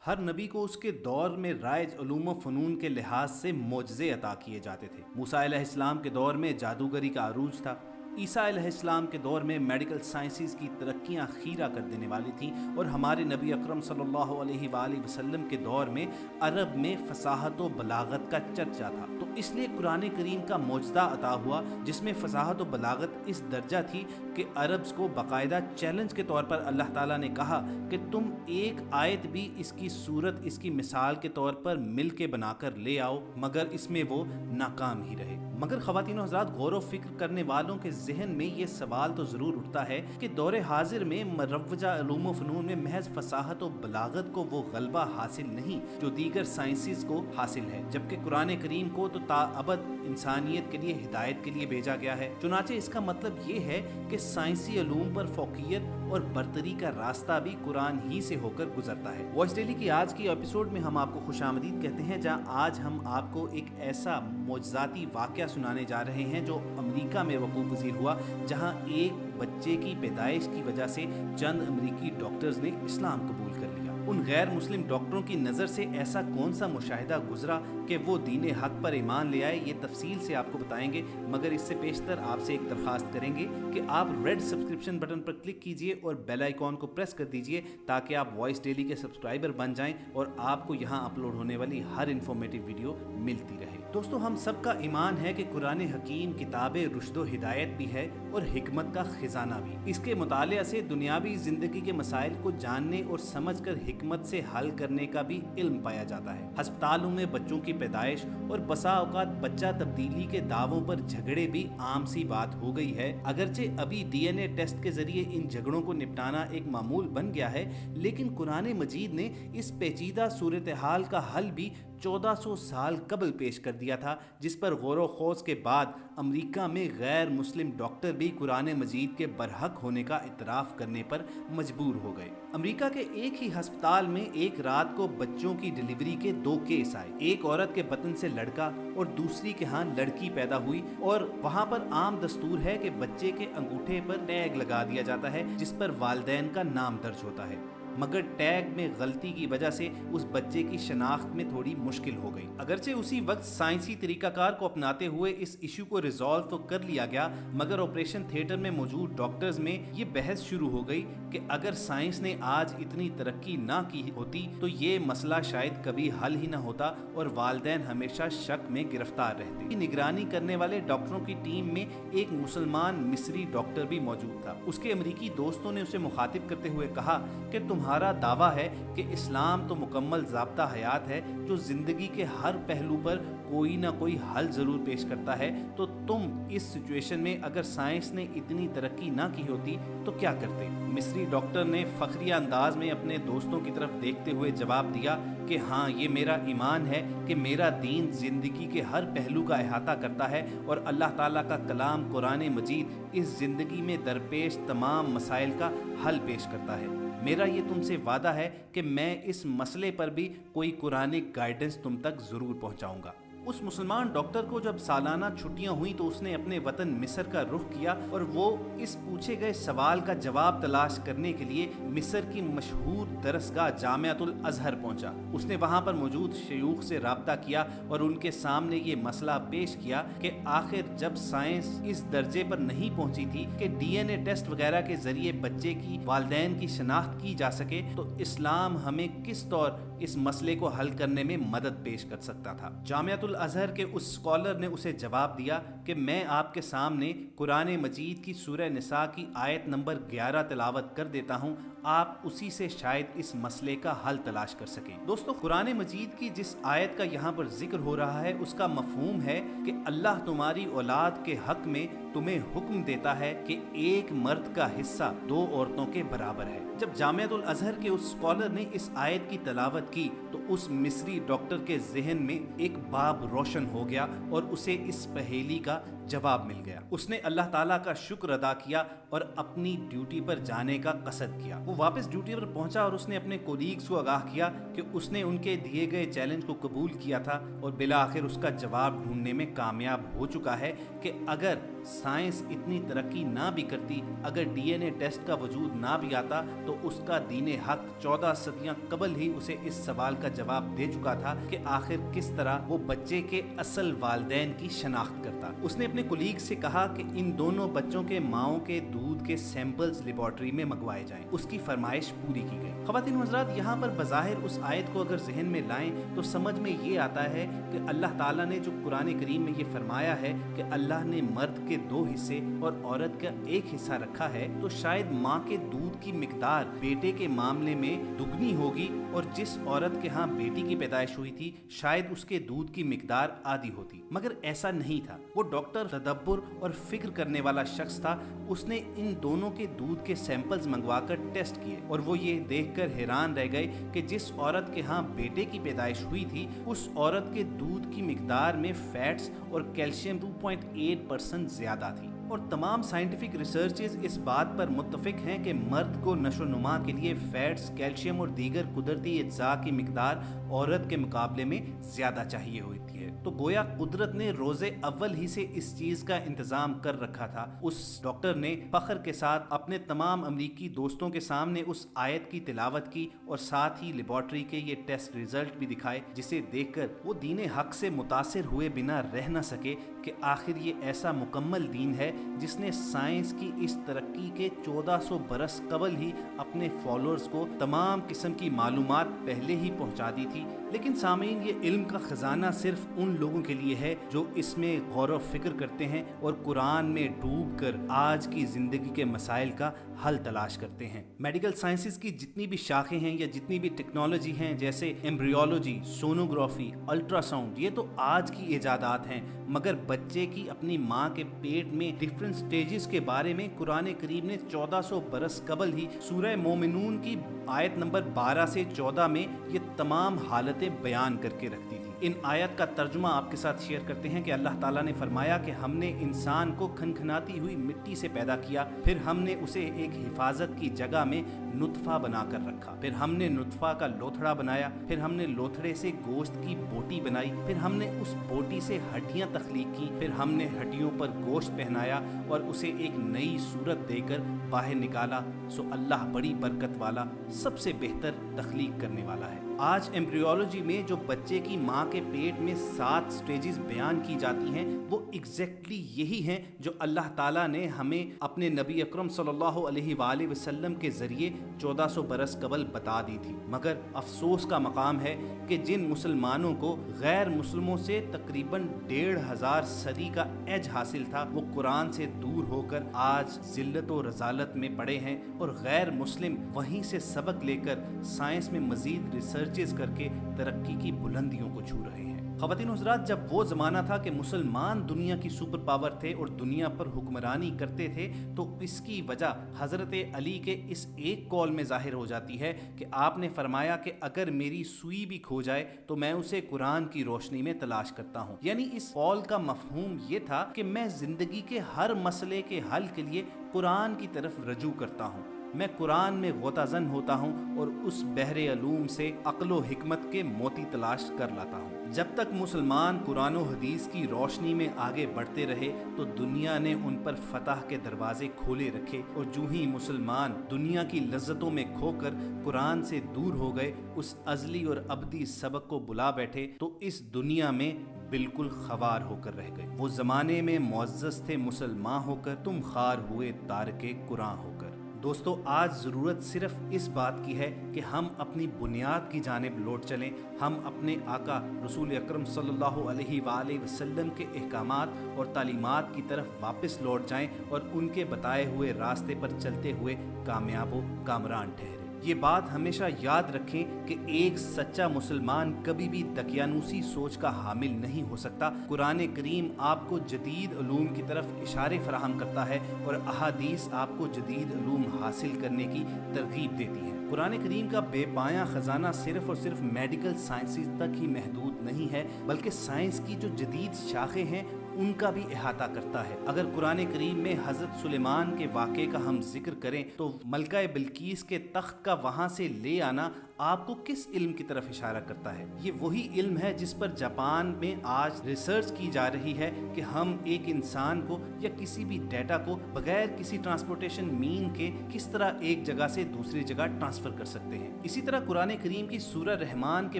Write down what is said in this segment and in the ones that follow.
ہر نبی کو اس کے دور میں رائج علوم و فنون کے لحاظ سے معجزے عطا کیے جاتے تھے۔ موسیٰ علیہ السلام کے دور میں جادوگری کا عروج تھا۔ عیسیٰ علیہ السلام کے دور میں میڈیکل سائنسز کی ترقیاں خیرہ کر دینے والی تھیں، اور ہمارے نبی اکرم صلی اللہ علیہ وآلہ وسلم کے دور میں عرب میں فصاحت و بلاغت کا چرچا تھا۔ تو اس لیے قرآن کریم کا معجزہ عطا ہوا جس میں فصاحت و بلاغت اس درجہ تھی کہ عربز کو باقاعدہ چیلنج کے طور پر اللہ تعالیٰ نے کہا کہ تم ایک آیت بھی اس کی صورت، اس کی مثال کے طور پر مل کے بنا کر لے آؤ، مگر اس میں وہ ناکام ہی رہے۔ مگر خواتین و حضرات، غور و فکر کرنے والوں کے ذہن میں یہ سوال تو ضرور اٹھتا ہے کہ دور حاضر میں مروجہ علوم و فنون میں محض فصاحت و بلاغت کو وہ غلبہ حاصل نہیں جو دیگر سائنسز کو حاصل ہے، جبکہ قرآن کریم کو تو تا ابد انسانیت کے لیے ہدایت کے لیے بھیجا گیا ہے۔ چنانچہ اس کا مطلب یہ ہے کہ سائنسی علوم پر فوقیت اور برتری کا راستہ بھی قرآن ہی سے ہو کر گزرتا ہے۔ وائس ڈیلی کی آج کی ایپیسوڈ میں ہم آپ کو خوش آمدید کہتے ہیں، جہاں آج ہم آپ کو ایک ایسا معجزاتی واقعہ سنانے جا رہے ہیں جو امریکہ میں وقوع پذیر ہوا، جہاں ایک بچے کی پیدائش کی وجہ سے چند امریکی ڈاکٹرز نے اسلام قبول کر لیا۔ ان غیر مسلم ڈاکٹروں کی نظر سے ایسا کون سا مشاہدہ گزرا کہ وہ دین حق پر ایمان لے آئے، یہ تفصیل سے آپ کو بتائیں گے، مگر اس سے پیشتر آپ سے ایک درخواست کریں گے کہ آپ ریڈ سبسکرپشن بٹن پر کلک کیجئے اور بیل آئیکن کو پریس کر دیجئے تاکہ آپ وائس ڈیلی کے سبسکرائبر بن جائیں اور آپ کو یہاں اپلوڈ ہونے والی ہر انفارمیٹیو ویڈیو ملتی رہے۔ دوستو، ہم سب کا ایمان ہے کہ قرآن حکیم کتاب رشد و ہدایت بھی ہے اور حکمت کا خزانہ بھی۔ اس کے مطالعہ سے دنیاوی زندگی کے مسائل کو جاننے اور سمجھ کر حکمت سے حل کرنے کا بھی علم پایا جاتا ہے۔ ہسپتالوں میں بچوں کی پیدائش اور بسا اوقات بچہ تبدیلی کے دعووں پر جھگڑے بھی عام سی بات ہو گئی ہے۔ اگرچہ ابھی ڈی این اے ٹیسٹ کے ذریعے ان جھگڑوں کو نپٹانا ایک معمول بن گیا ہے، لیکن قرآن مجید نے اس پیچیدہ صورتحال کا حل بھی 1400 سال قبل پیش کر دیا تھا، جس پر غور و خوض کے بعد امریکہ میں غیر مسلم ڈاکٹر بھی قرآن مجید کے برحق ہونے کا اعتراف کرنے پر مجبور ہو گئے۔ امریکہ کے ایک ہی ہسپتال میں ایک رات کو بچوں کی ڈیلیوری کے 2 کیس آئے۔ ایک عورت کے بطن سے لڑکا اور دوسری کے ہاں لڑکی پیدا ہوئی، اور وہاں پر عام دستور ہے کہ بچے کے انگوٹھے پر ٹیگ لگا دیا جاتا ہے جس پر والدین کا نام درج ہوتا ہے، مگر ٹیگ میں غلطی کی وجہ سے اس بچے کی شناخت میں تھوڑی مشکل ہو گئی۔ اگرچہ اسی وقت سائنسی طریقہ کار کو اپناتے ہوئے اس ایشو کو ریزالو تو کر لیا گیا، مگر آپریشن تھیٹر میں موجود ڈاکٹرز میں یہ بحث شروع ہو گئی کہ اگر سائنس نے آج اتنی ترقی نہ کی ہوتی تو یہ مسئلہ شاید کبھی حل ہی نہ ہوتا اور والدین ہمیشہ شک میں گرفتار رہتے۔ نگرانی کرنے والے ڈاکٹروں کی ٹیم میں ایک مسلمان مصری ڈاکٹر بھی موجود تھا۔ اس کے امریکی دوستوں نے اسے مخاطب کرتے ہوئے کہا کہ تمہارا دعویٰ ہے کہ اسلام تو مکمل ضابطہ حیات ہے جو زندگی کے ہر پہلو پر کوئی نہ کوئی حل ضرور پیش کرتا ہے، تو تم اس سچویشن میں اگر سائنس نے اتنی ترقی نہ کی ہوتی تو کیا کرتے؟ مصری ڈاکٹر نے فخریہ انداز میں اپنے دوستوں کی طرف دیکھتے ہوئے جواب دیا کہ ہاں، یہ میرا ایمان ہے کہ میرا دین زندگی کے ہر پہلو کا احاطہ کرتا ہے اور اللہ تعالیٰ کا کلام قرآن مجید اس زندگی میں درپیش تمام مسائل کا حل پیش کرتا ہے۔ میرا یہ تم سے وعدہ ہے کہ میں اس مسئلے پر بھی کوئی قرآنک گائیڈنس تم تک ضرور پہنچاؤں گا۔ اس مسلمان ڈاکٹر کو جب سالانہ چھٹیاں ہوئیں تو اس نے اپنے وطن مصر کا رخ کیا اور وہ اس پوچھے گئے سوال کا جواب تلاش کرنے کے لیے مصر کی مشہور درسگاہ جامعۃ الازہر پہنچا۔ اس نے وہاں پر موجود شیوخ سے رابطہ کیا اور ان کے سامنے یہ مسئلہ پیش کیا کہ آخر جب سائنس اس درجے پر نہیں پہنچی تھی کہ ڈی این اے ٹیسٹ وغیرہ کے ذریعے بچے کی والدین کی شناخت کی جا سکے، تو اسلام ہمیں کس طور اس مسئلے کو حل کرنے میں مدد پیش کر سکتا تھا۔ جامعۃ الازہر کے اس اسکالر نے اسے جواب دیا کہ میں آپ کے سامنے قرآن مجید کی سورہ نساء کی آیت نمبر 11 تلاوت کر دیتا ہوں، آپ اسی سے شاید اس مسئلے کا حل تلاش کر سکیں۔ دوستو، قرآن مجید کی جس آیت کا یہاں پر ذکر ہو رہا ہے اس کا مفہوم ہے کہ اللہ تمہاری اولاد کے حق میں تمہیں حکم دیتا ہے کہ ایک مرد کا حصہ 2 عورتوں کے برابر ہے۔ جب جامعۃ الازہر کے اس اسکالر نے اس آیت کی تلاوت کی تو اس مصری ڈاکٹر کے ذہن میں ایک باب روشن ہو گیا اور اسے اس پہیلی کا जवाब मिल गया। उसने अल्लाह ताला का शुक्र अदा किया और अपनी ड्यूटी पर जाने का कसद किया। वो वापस ड्यूटी पर पहुंचा और उसने अपने कोलीग्स को आगाह किया कि उसने उनके दिए गए चैलेंज को कबूल किया था और बिला आखिर उसका जवाब ढूंढने में कामयाब हो चुका है कि अगर साइंस इतनी तरक्की ना भी करती, अगर डीएनए टेस्ट का वजूद ना भी आता, तो उसका दीने हक 14 सदियां कबल ही उसे इस सवाल का जवाब दे चुका था कि आखिर किस तरह वो बच्चे के असल वालिदैन की शनाख्त करता। उसने अपने कोलीग से कहा कि इन दोनों बच्चों के माओं के दूध के सैंपल्स लेबोरेटरी में मंगवाए जाएं। उसकी फरमाइश पूरी की गई। ख़वातीन व हज़रात, यहाँ पर बज़ाहिर उस आयत को अगर जहन में लाएं तो समझ में ये आता है कि अल्लाह ताला ने जो कुरान करीम में ये फरमाया है कि अल्लाह ने मर्द के 2 हिस्से और औरत का 1 हिस्सा रखा है, तो शायद माँ के दूध की मिकदार बेटे के मामले में दुगनी होगी और जिस औरत के यहाँ बेटी की पैदाइश हुई थी शायद उसके दूध की मिकदार आधी होती। मगर ऐसा नहीं था। वो डॉक्टर तदब्बुर और फिक्र करने वाला शख्स था। उसने इन दोनों के दूध के सैंपल्स मंगवाकर टेस्ट किए और वो ये देखकर हैरान रह गए कि जिस औरत के यहाँ बेटे की पैदाइश हुई थी उस औरत के दूध की मिकदार में फैट्स और कैल्शियम 2.8% ज्यादा थी। और तमाम साइंटिफिक रिसर्चेस इस बात पर मुत्तफिक हैं कि मर्द को नशोनुमा के लिए फैट्स, कैल्शियम और दीगर कुदरती अज्जा की मिकदार औरत के मुकाबले में ज्यादा चाहिए होती है। तो गोया कुदरत ने रोजे अव्वल ही से इस चीज का इंतजाम कर रखा था। उस डॉक्टर ने फख्र के साथ अपने तमाम अमरीकी दोस्तों के सामने उस आयत की तिलावत की और साथ ही लेबोरेटरी के ये टेस्ट रिजल्ट भी दिखाए, जिसे देखकर वो दीन हक से मुतासिर हुए बिना रह न सके कि आखिर ये ऐसा मुकम्मल दीन है जिसने साइंस की इस तरक्की के 1400 बरस कबल ही अपने फॉलोअर्स को तमाम किस्म की मालूमात पहले ही पहुंचा दी थी। लेकिन सामीन, ये इल्म का खजाना सिर्फ उन लोगों के लिए है जो इसमें गौर व फिक्र करते हैं और कुरान में डूब कर आज की जिंदगी के मसाइल का हल तलाश करते हैं। मेडिकल साइंसेज की जितनी भी शाखें हैं या जितनी भी टेक्नोलॉजी हैं, जैसे एम्ब्रियोलॉजी, सोनोग्राफी, अल्ट्रासाउंड, ये तो आज की इजादात हैं। मगर बच्चे की अपनी माँ के पेट में डिफरेंट स्टेजेस के बारे में कुरान करीम ने 1400 बरस कबल ही सूरह मोमिनून की आयत नंबर 12 से 14 में ये तमाम हालतें बयान करके रखती थी। इन आयत का तर्जुमा आपके साथ शेयर करते हैं कि अल्लाह ताला ने फरमाया कि हमने इंसान को खनखनाती हुई मिट्टी से पैदा किया, फिर हमने उसे एक हिफाजत की जगह में नुतफा बनाकर रखा, फिर हमने नुतफा का लोथड़ा बनाया, फिर हमने लोथड़े से गोश्त की बोटी बनाई, फिर हमने उस बोटी से हड्डियां तख्लीक की, फिर हमने हड्डियों पर गोश्त पहनाया और उसे एक नई सूरत देकर बाहर निकाला। सो अल्लाह बड़ी बरकत वाला, सबसे बेहतर तख्लीक करने वाला है। आज एम्ब्रियोलॉजी में जो बच्चे की माँ के पेट में 7 स्टेजेस बयान की जाती हैं, वो एग्जैक्टली यही हैं जो अल्लाह ताला ने हमें अपने नबी अकरम सल्लल्लाहु अलैहि वसल्लम के जरिए 1400 बरस कबल बता दी थी। मगर अफसोस का मकाम है कि जिन मुसलमानों को गैर मुस्लिमों से तकरीबन 1500 सदी का एज हासिल था, वो कुरान से दूर होकर आज जिल्लत और रजालत में पड़े हैं और गैर मुस्लिम वहीं से सबक लेकर साइंस में मजीद रिसर्चेस करके तरक्की की बुलंदियों को छू रहे हैं। ख़वातीन व हज़रात, जब वो ज़माना था कि मुसलमान दुनिया की सुपर पावर थे और दुनिया पर हुक्मरानी करते थे, तो इसकी वजह हज़रत अली के इस एक कौल में ज़ाहिर हो जाती है कि आपने फरमाया कि अगर मेरी सुई भी खो जाए तो मैं उसे कुरान की रोशनी में तलाश करता हूँ। यानी इस कौल का मफहूम ये था कि मैं ज़िंदगी के हर मसले के हल के लिए कुरान की तरफ रजू करता हूँ। मैं कुरान में गोताजन होता हूँ और उस बहरे अलूम से अक्ल व हिकमत के मोती तलाश कर लाता हूँ। जब तक मुसलमान कुरान व हदीस की रोशनी में आगे बढ़ते रहे तो दुनिया ने उन पर फतह के दरवाजे खोले रखे और जो ही मुसलमान दुनिया की लज्जतों में खोकर कुरान से दूर हो गए, उस अजली और अबदी सबक को बुला बैठे, तो इस दुनिया में बिल्कुल खवार होकर रह गए। वो जमाने में मुअज़्ज़ज़ थे मुसलमान होकर, तुम खार हुए तारके कुरान होकर। दोस्तों, आज ज़रूरत सिर्फ इस बात की है कि हम अपनी बुनियाद की जानिब लौट चलें। हम अपने आका रसूल अकरम सल्लल्लाहु अलैहि वसल्लम के अहकामात और तालीमात की तरफ वापस लौट जाएं और उनके बताए हुए रास्ते पर चलते हुए कामयाब व कामरान ठहरें। ये बात हमेशा याद रखें कि एक सच्चा मुसलमान कभी भी दकियानूसी सोच का हामिल नहीं हो सकता। कुरान करीम आपको जदीद उलूम की तरफ इशारे फराहम करता है और अहादीस आपको जदीद उलूम हासिल करने की तरगीब देती है। कुरान करीम का बेपाया खजाना सिर्फ और सिर्फ मेडिकल साइंसेज तक ही महदूद नहीं है, बल्कि साइंस की जो जदीद शाखें हैं उनका भी अहाता करता है। अगर कुरान करीम में हज़रत सुलेमान के वाक़े का हम जिक्र करें तो मलका बिल्कीस के तख्त का वहाँ से ले आना आपको किस इल्म की तरफ इशारा करता है? ये वही इल्म है जिस पर जापान में आज रिसर्च की जा रही है कि हम एक इंसान को या किसी भी डेटा को बगैर किसी ट्रांसपोर्टेशन मीन के किस तरह एक जगह से दूसरी जगह ट्रांसफर कर सकते हैं। इसी तरह कुरान करीम की सूरह रहमान के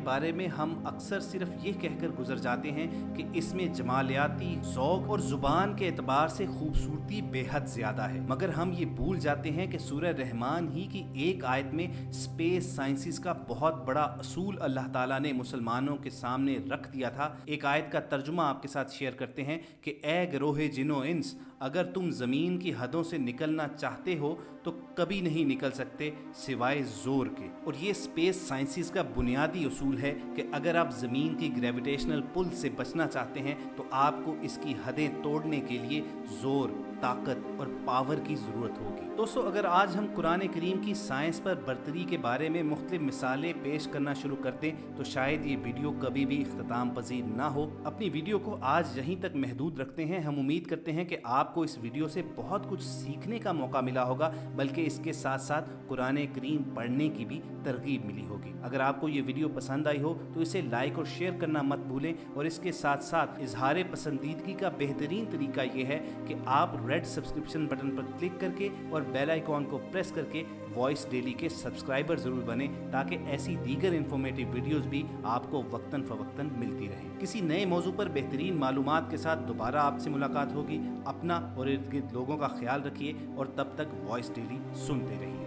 बारे में हम अक्सर सिर्फ ये कहकर गुजर जाते हैं कि इसमें जमालियाती ज़ौक़ और ज़ुबान के एतबार से खूबसूरती बेहद ज़्यादा है, मगर हम ये भूल जाते हैं कि सूरह रहमान ही की एक आयत में स्पेस साइंसिस का बहुत बड़ा असूल अल्लाह ताला ने मुसलमानों के सामने रख दिया था। एक आयत का तर्जुमा आपके साथ शेयर करते हैं कि ए गिरोहे जिनो इंस, अगर तुम ज़मीन की हदों से निकलना चाहते हो तो कभी नहीं निकल सकते सिवाय ज़ोर के। और ये स्पेस साइंसिस का बुनियादी उसूल है कि अगर आप ज़मीन की ग्रेविटेशनल पुल से बचना चाहते हैं तो आपको इसकी हदें तोड़ने के लिए ज़ोर, ताकत और पावर की ज़रूरत होगी। दोस्तों, अगर आज हम कुरान करीम की साइंस पर बरतरी के बारे में मुख्तलिफ मिसालें पेश करना शुरू कर दें तो शायद ये वीडियो कभी भी इख्तिताम पजीर ना हो। अपनी वीडियो को आज यहीं तक महदूद रखते हैं। हम उम्मीद करते हैं कि आपको इस वीडियो से बहुत कुछ सीखने का मौका मिला होगा, बल्कि इसके साथ साथ कुरान करीम पढ़ने की भी तरगीब मिली होगी। अगर आपको ये वीडियो पसंद आई हो तो इसे लाइक और शेयर करना मत भूलें, और इसके साथ साथ इजहार पसंदीदगी का बेहतरीन तरीका ये है कि आप रेड सब्सक्रिप्शन बटन पर क्लिक करके और बेल आइकॉन को प्रेस करके वॉइस डेली के सब्सक्राइबर ज़रूर बने, ताकि ऐसी दीगर इन्फॉर्मेटिव वीडियोस भी आपको वक्तन फ़वक्तन मिलती रहें। किसी नए मौजू पर बेहतरीन मालूमात के साथ दोबारा आपसे मुलाकात होगी। अपना और इर्द गिर्द लोगों का ख्याल रखिए और तब तक वॉइस डेली सुनते रहिए।